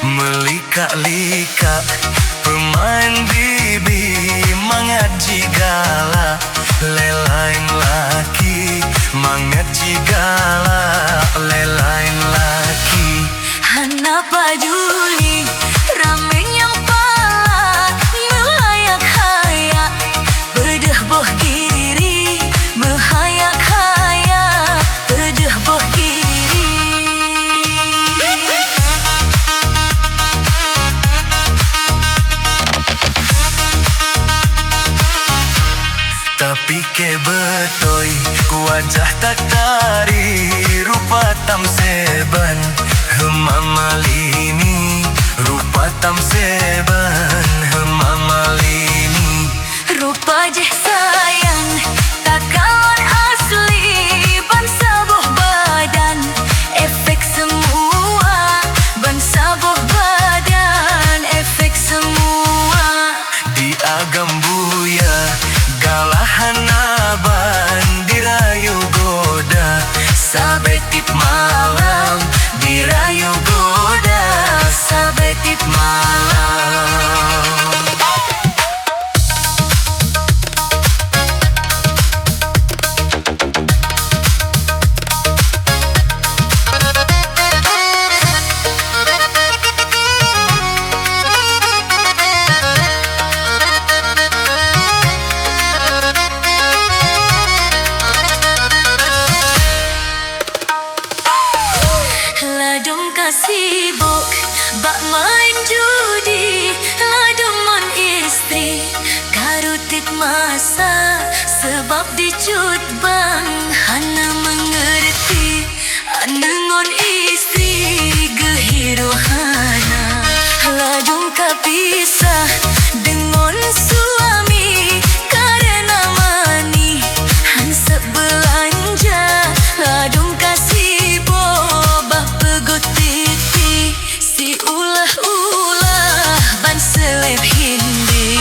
Melika-lika pemain bibi mangaji gala lelain laki mangaji gala lelain laki. Hana paduli ramenya pala melayak-hayak bedah boh kiri mehayak-hayak bedah boh kiri. Tapi ke betoi wajah tak tari rupa tam seban hemamalini rupa tam seban hemamalini. Rupa je sayang tak kawan asli bangsa boh badan efek semua bangsa boh badan efek semua. Di agam buya galahan aban dirayu goda sabetip malam dirayu goda sabetip malam. Ladung kasibuk bak main judi ladung mon istri karutit masa sebab dicut bang hana mengerti anengon istri gehiru hana. Ladung kapisah dengan suami karena mani hansa belanja ladung kasibuk gotiti si ulah-ulah ban seleb hindi.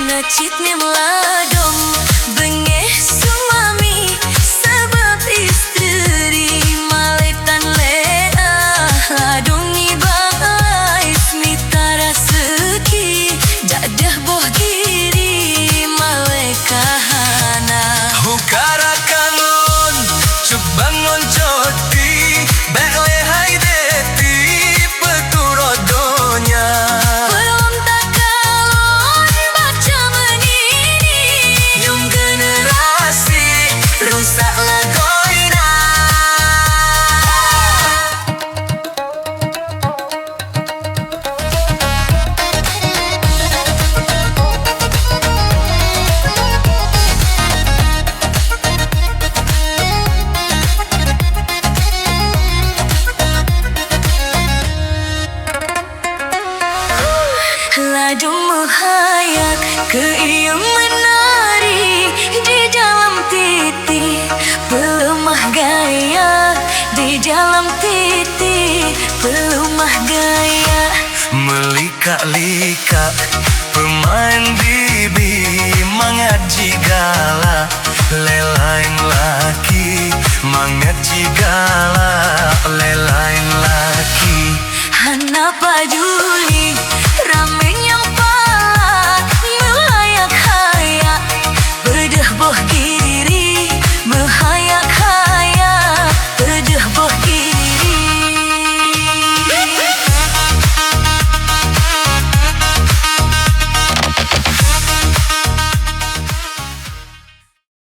Nacit ni meladong bengeh suami sebab istri maletan lea ladong ni bagai mitara seki jadah boh kiri malekahana. Hukara kangon cubangon coti bekle hai deti peturodonya. Belum tak kalon baca menini Yung generasi rusak lagoina. ladung menghayak ke ia menari di dalam titi pelemah gaya di dalam titi pelemah gaya. Melika-lika pemain bibi mangaji gala lelain laki mangaji gala lelain laki. Hana paduli ramenya